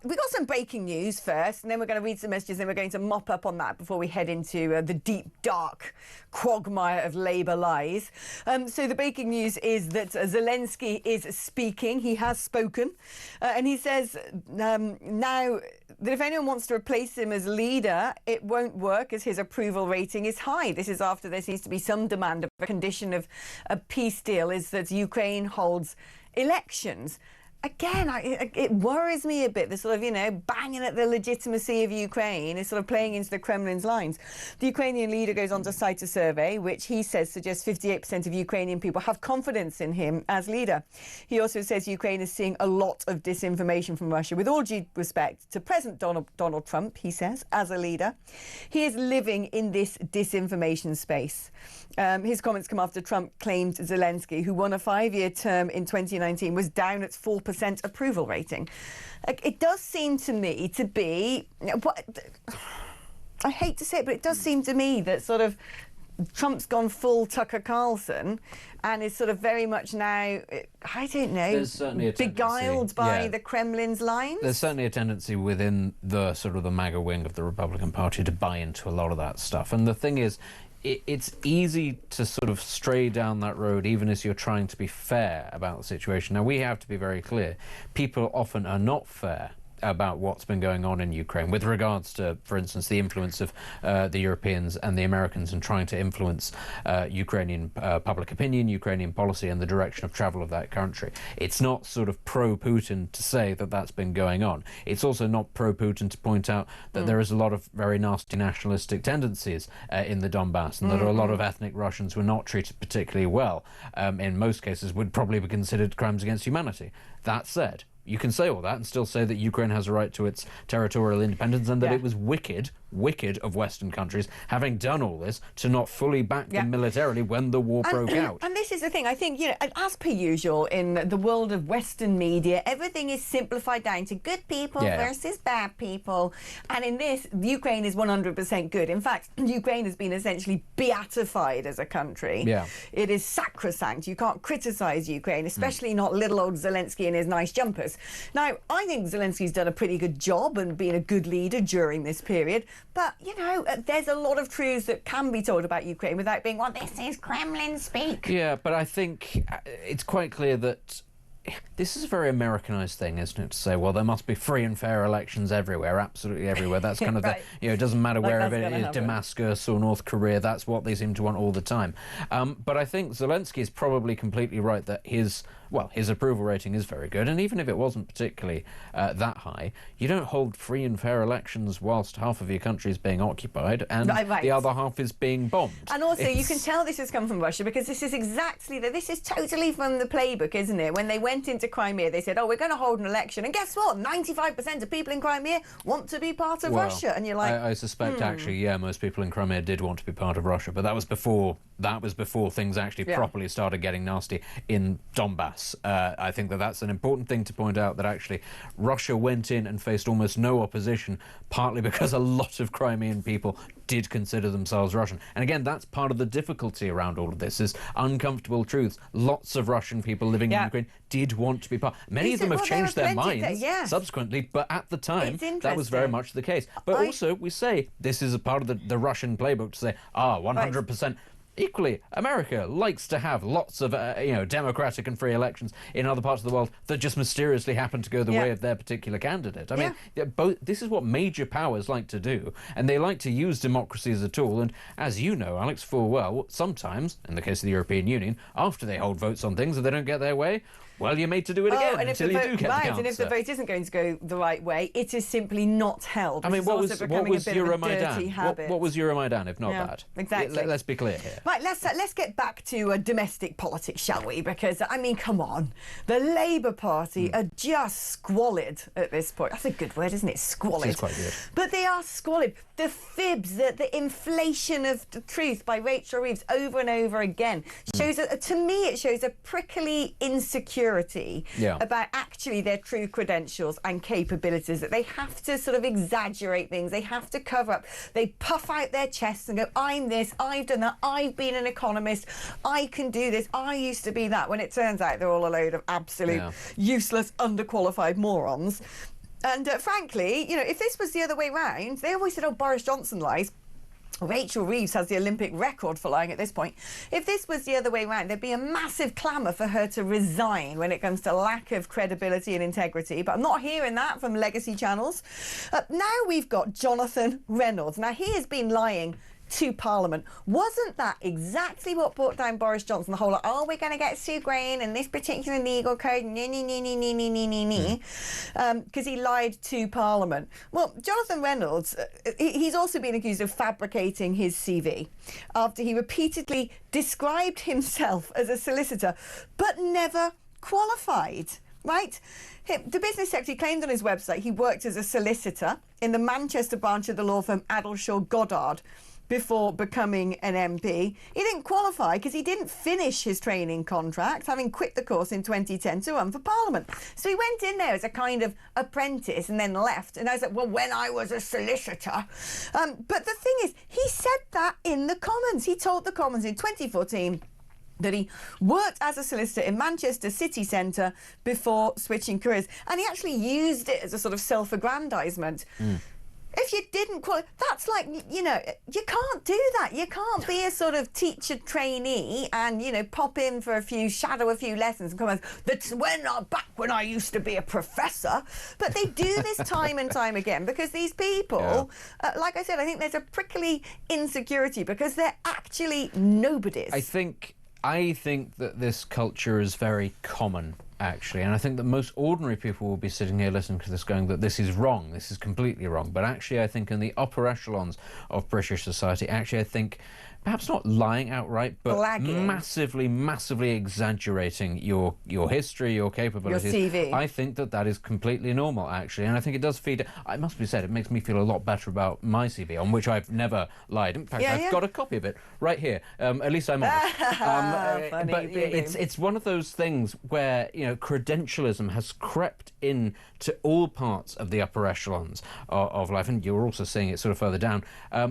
we got some breaking news first, and then we're going to read some messages, and we're going to mop up on that before we head into the deep, dark quagmire of Labour lies. So the breaking news is that Zelensky is speaking. He has spoken, and he says now that if anyone wants to replace him as leader, it won't work as his approval rating is high. This is after there seems to be some demand of a condition of a peace deal is that Ukraine holds elections. Again, it worries me a bit, the sort of, banging at the legitimacy of Ukraine is sort of playing into the Kremlin's lines. The Ukrainian leader goes on to cite a survey, which he says suggests 58% of Ukrainian people have confidence in him as leader. He also says Ukraine is seeing a lot of disinformation from Russia. With all due respect to President Donald Trump, he says, as a leader, he is living in this disinformation space. His comments come after Trump claimed Zelensky, who won a 5-year term in 2019, was down at 4% approval rating. It does seem to me to be, I hate to say it, but it does seem to me that sort of Trump's gone full Tucker Carlson and is sort of very much now, I don't know, beguiled by the Kremlin's lines. There's certainly a tendency within the sort of the MAGA wing of the Republican Party to buy into a lot of that stuff. And the thing is, it's easy to sort of stray down that road even as you're trying to be fair about the situation. Now, we have to be very clear. People often are not fair about what's been going on in Ukraine with regards to, for instance, the influence of the Europeans and the Americans in trying to influence Ukrainian public opinion, Ukrainian policy and the direction of travel of that country. It's not sort of pro-Putin to say that that's been going on. It's also not pro-Putin to point out that there is a lot of very nasty nationalistic tendencies in the Donbass and that a lot of ethnic Russians were not treated particularly well. In most cases would probably be considered crimes against humanity. That said, you can say all that and still say that Ukraine has a right to its territorial independence and that it was wicked of Western countries, having done all this, to not fully back them militarily when the war broke out. And this is the thing, I think, as per usual in the world of Western media, everything is simplified down to good people versus bad people. And in this, Ukraine is 100% good. In fact, Ukraine has been essentially beatified as a country. It is sacrosanct. You can't criticise Ukraine, especially not little old Zelensky in his nice jumpers. Now, I think Zelensky's done a pretty good job and been a good leader during this period. But, there's a lot of truths that can be told about Ukraine without being, well, this is Kremlin speak. Yeah, but I think it's quite clear that this is a very Americanized thing, isn't it, to say, well, there must be free and fair elections everywhere, absolutely everywhere. That's kind of it doesn't matter wherever it is, Damascus or North Korea, that's what they seem to want all the time. But I think Zelensky is probably completely right that his approval rating is very good, and even if it wasn't particularly that high, you don't hold free and fair elections whilst half of your country is being occupied and the other half is being bombed. And also, you can tell this has come from Russia because this is totally from the playbook, isn't it? When they went into Crimea, they said, oh, we're going to hold an election, and guess what? 95% of people in Crimea want to be part of Russia, and you're like, I suspect actually, most people in Crimea did want to be part of Russia, but that was before things actually properly started getting nasty in Donbass. I think that's an important thing to point out, that actually Russia went in and faced almost no opposition, partly because a lot of Crimean people did consider themselves Russian. And again, that's part of the difficulty around all of this, is uncomfortable truths. Lots of Russian people living in Ukraine did want to be part. Many of them have changed their minds subsequently, but at the time, that was very much the case. But also, we say, this is a part of the Russian playbook to say, 100%. Equally, America likes to have lots of, democratic and free elections in other parts of the world that just mysteriously happen to go the way of their particular candidate. I mean, this is what major powers like to do, and they like to use democracy as a tool. And as you know, Alex, full well, sometimes, in the case of the European Union, after they hold votes on things and they don't get their way, well, you're made to do it again until you do get the answer. And if the vote isn't going to go the right way, it is simply not held. I mean, what was Euromaidan? What was Euromaidan if not that? Exactly. Let's be clear here. Right, let's get back to domestic politics, shall we? Because, I mean, come on. The Labour Party are just squalid at this point. That's a good word, isn't it? Squalid. It's quite good. But they are squalid. The fibs, the inflation of the truth by Rachel Reeves over and over again shows, to me, it shows a prickly insecurity about actually their true credentials and capabilities, that they have to sort of exaggerate things, they have to cover up, they puff out their chests and go, I'm this, I've done that, I've been an economist, I can do this, I used to be that, when it turns out they're all a load of absolute useless, underqualified morons. And frankly, you know, if this was the other way round, they always said, oh, Boris Johnson lies. Rachel Reeves has the Olympic record for lying at this point. If this was the other way around, there'd be a massive clamour for her to resign when it comes to lack of credibility and integrity. But I'm not hearing that from legacy channels. Now we've got Jonathan Reynolds. Now, he has been lying to Parliament. Wasn't that exactly what brought down Boris Johnson? The whole, oh, we're going to get Sue Green and this particular legal code, because he lied to Parliament. Well, Jonathan Reynolds, he's also been accused of fabricating his CV after he repeatedly described himself as a solicitor, but never qualified. Right? The business secretary claimed on his website he worked as a solicitor in the Manchester branch of the law firm Addleshaw Goddard before becoming an MP. He didn't qualify because he didn't finish his training contract, having quit the course in 2010 to run for Parliament. So he went in there as a kind of apprentice and then left. And I was like, well, when I was a solicitor. But the thing is, he said that in the Commons. He told the Commons in 2014 that he worked as a solicitor in Manchester city centre before switching careers. And he actually used it as a sort of self-aggrandisement. If you didn't qualify, that's like, you know, you can't do that. You can't be a sort of teacher trainee and, you know, pop in for shadow a few lessons and come out, that's back when I used to be a professor. But they do this time and time again because these people, like I said, I think there's a prickly insecurity because they're actually nobodies. I think that this culture is very common, actually, and I think that most ordinary people will be sitting here listening to this going that this is wrong, this is completely wrong. But actually, I think in the upper echelons of British society, actually, I think perhaps not lying outright, but blagging. massively exaggerating your history, your capabilities. Your CV. I think that is completely normal, actually, and I think it does feed. It must be said, it makes me feel a lot better about my CV, on which I've never lied. In fact, I've got a copy of it right here. At least I'm honest. Funny, but it's one of those things where, you know, credentialism has crept in to all parts of the upper echelons of life, and you're also seeing it sort of further down,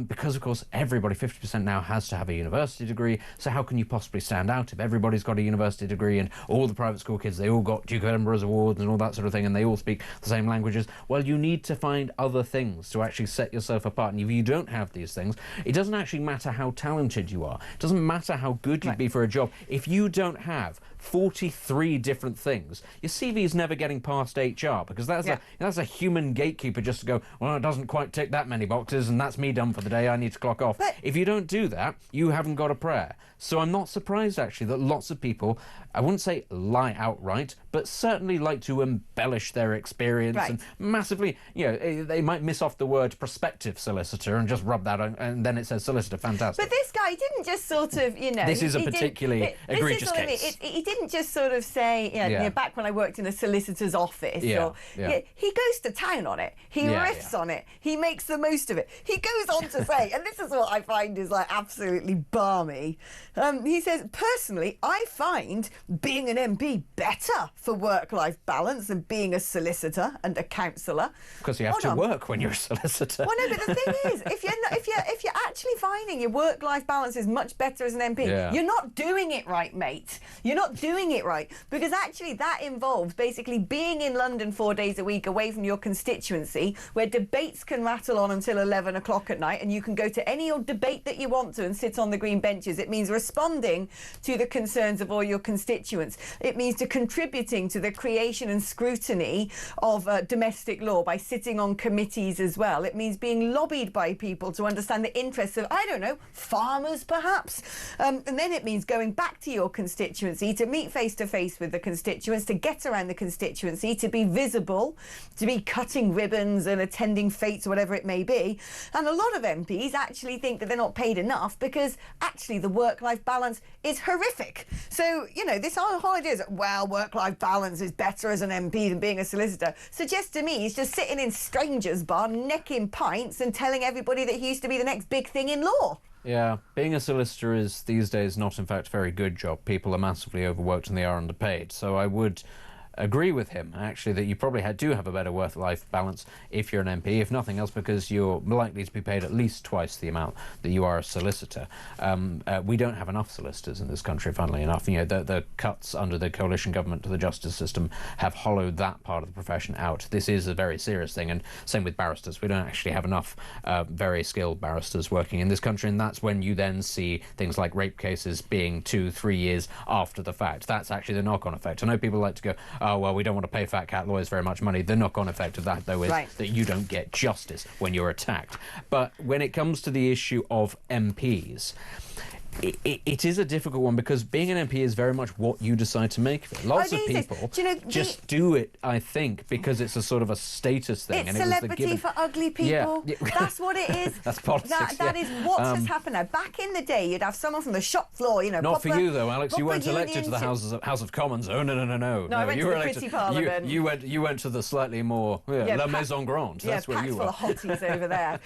because of course everybody, 50% now, has to have a university degree. So how can you possibly stand out if everybody's got a university degree and all the private school kids, they all got Duke of Edinburgh's awards and all that sort of thing, and they all speak the same languages? Well, you need to find other things to actually set yourself apart, and if you don't have these things, it doesn't actually matter how talented you are, it doesn't matter how good you'd be for a job. If you don't have 43 different things, your CV is never getting past HR, because that's a human gatekeeper just to go, well, it doesn't quite tick that many boxes and that's me done for the day, I need to clock off. But if you don't do that, you haven't got a prayer. So I'm not surprised, actually, that lots of people, I wouldn't say lie outright, but certainly like to embellish their experience and massively, you know, they might miss off the word prospective solicitor and just rub that on, and then it says solicitor. Fantastic. But this guy didn't just sort of, you know... This is a particularly egregious case. He didn't just sort of say, you know, back when I worked in a solicitor's office, he goes to town on it. He riffs on it. He makes the most of it. He goes on to say, and this is what I find is like absolutely balmy, he says, personally, I find being an MP better for work-life balance than being a solicitor and a counsellor. Because you have to work when you're a solicitor. Well, no, but the thing is, if you're actually finding your work-life balance is much better as an MP, you're not doing it right, mate. You're not doing it right, because actually that involves basically being in London 4 days a week away from your constituency, where debates can rattle on until 11 o'clock at night, and you can go to any old debate that you want to and sit on the green benches. It means responding to the concerns of all your constituents. It means contributing to the creation and scrutiny of domestic law by sitting on committees as well. It means being lobbied by people to understand the interests of, I don't know, farmers perhaps. And then it means going back to your constituency to meet face to face with the constituents, to get around the constituency, to be visible, to be cutting ribbons and attending fetes, whatever it may be. And a lot of MPs actually think that they're not paid enough because actually the work-life balance is horrific. So, you know, this whole idea is that, well, work-life balance is better as an MP than being a solicitor, suggests to me he's just sitting in strangers' bar, necking pints and telling everybody that he used to be the next big thing in law. Yeah, being a solicitor is these days not in fact a very good job. People are massively overworked and they are underpaid. So I would agree with him, actually, that you probably do have a better work-life balance if you're an MP, if nothing else because you're likely to be paid at least twice the amount that you are a solicitor. We don't have enough solicitors in this country, funnily enough. You know, the cuts under the coalition government to the justice system have hollowed that part of the profession out. This is a very serious thing, and same with barristers. We don't actually have enough very skilled barristers working in this country, and that's when you then see things like rape cases being 2-3 years after the fact. That's actually the knock-on effect. I know people like to go, oh, well, we don't want to pay fat cat lawyers very much money. The knock-on effect of that, though, is that you don't get justice when you're attacked. But when it comes to the issue of MPs, it is a difficult one because being an MP is very much what you decide to make of it. Lots of people just do it, I think, because it's a sort of a status thing. It's celebrity for ugly people. Yeah. That's what it is. That's politics. That is what has happened now. Back in the day, you'd have someone from the shop floor, you know. Not for you, though, Alex. You weren't elected to the House of Commons. Oh, no. No, I went to the Pretty Parliament. You went to the slightly more La Maison Grande. That's where you were. Yeah, packed full of hotties over there.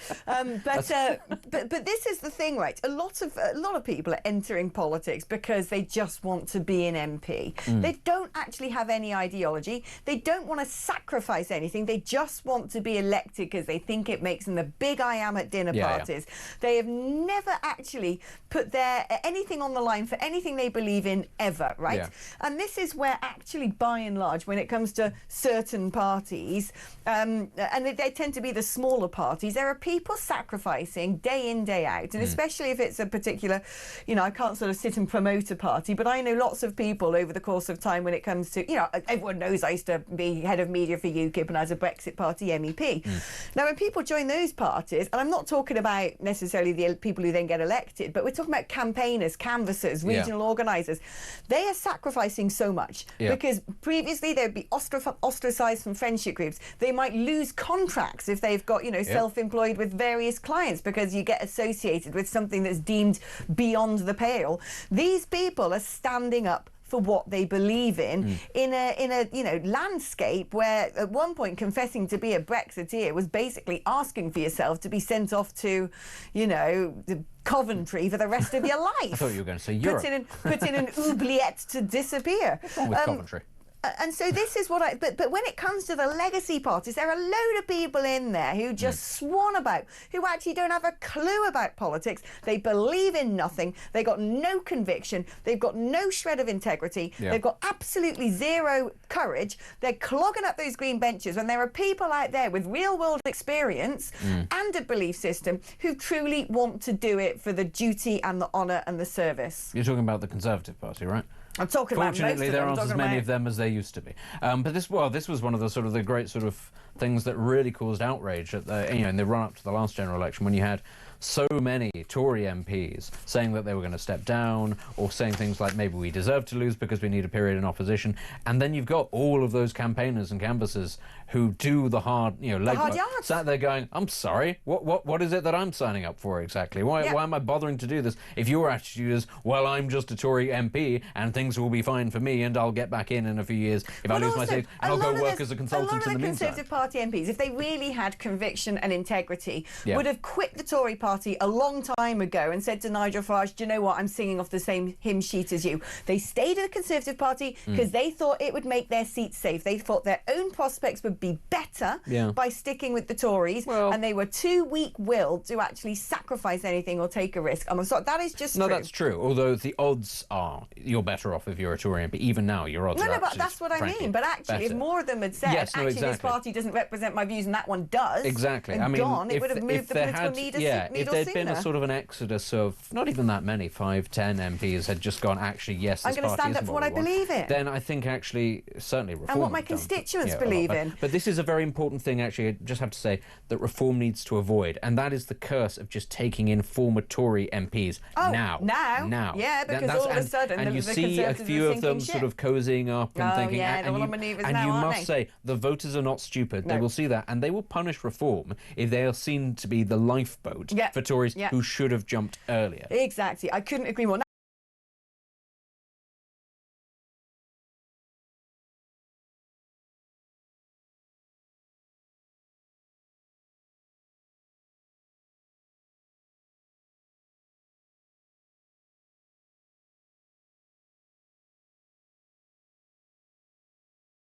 But this is the thing, right? A lot of people are entering politics because they just want to be an MP. They don't actually have any ideology. They don't want to sacrifice anything. They just want to be elected because they think it makes them the big I am at dinner parties. They have never actually put anything on the line for anything they believe in ever, right? Yeah. And this is where actually, by and large, when it comes to certain parties, and they tend to be the smaller parties, there are people sacrificing day in, day out, and especially if it's a particular, you know, I can't sort of sit and promote a party, but I know lots of people over the course of time when it comes to, you know, everyone knows I used to be head of media for UKIP and I was a Brexit Party MEP. Now, when people join those parties, and I'm not talking about necessarily the people who then get elected, but we're talking about campaigners, canvassers, regional organisers. They are sacrificing so much because previously they'd be ostracised from friendship groups. They might lose contracts if they've got, you know, self-employed with various clients because you get associated with something that's deemed beyond the pale. These people are standing up for what they believe in a you know, landscape where at one point confessing to be a Brexiteer was basically asking for yourself to be sent off to, you know, Coventry for the rest of your life. I thought you were going to say Europe. Put in an oubliette to disappear. What's wrong with Coventry? And so this is what but when it comes to the legacy parties, there are a load of people in there who just swan about, who actually don't have a clue about politics. They believe in nothing. They got no conviction. They've got no shred of integrity. They've got absolutely zero courage. They're clogging up those green benches when there are people out there with real world experience and a belief system who truly want to do it for the duty and the honour and the service. You're talking about the Conservative Party, right? I'm talking about most of them. Fortunately, there aren't as many of them as there used to be. But this was one of the great sort of things that really caused outrage at in the run-up to the last general election, when you had so many Tory MPs saying that they were going to step down, or saying things like maybe we deserve to lose because we need a period in opposition. And then you've got all of those campaigners and canvassers who do the hard, legwork, sat there going, I'm sorry, what is it that I'm signing up for exactly? Why am I bothering to do this if your attitude is, well, I'm just a Tory MP and things will be fine for me and I'll get back in a few years if I lose my seat and I'll go work as a consultant in the meantime. A lot of the Conservative Party MPs, if they really had conviction and integrity, would have quit the Tory Party a long time ago and said to Nigel Farage, do you know what, I'm singing off the same hymn sheet as you. They stayed in the Conservative Party because they thought it would make their seats safe. They thought their own prospects would be better by sticking with the Tories, and they were too weak-willed to actually sacrifice anything or take a risk. I'm sorry, that is just true. That's true, although the odds are you're better off if you're a Tory MP. Even now, your odds are but that's what I mean. But actually, if more of them had said, this party doesn't represent my views and that one does, exactly. I mean, it would have moved the political needle sooner. If there'd been a sort of an exodus of not even that many, 5, 10 MPs had just gone, actually, yes, this I'm going to stand up for what I believe in. Then I think actually, certainly reform. And what my constituents believe in. But this is a very important thing, actually, I just have to say, that reform needs to avoid. And that is the curse of just taking in former Tory MPs now. Yeah, because all of a sudden, and you see a few of them sort of cozying up and thinking, and you must say, the voters are not stupid. They will see that, and they will punish reform if they are seen to be the lifeboat for Tories who should have jumped earlier. Exactly. I couldn't agree more.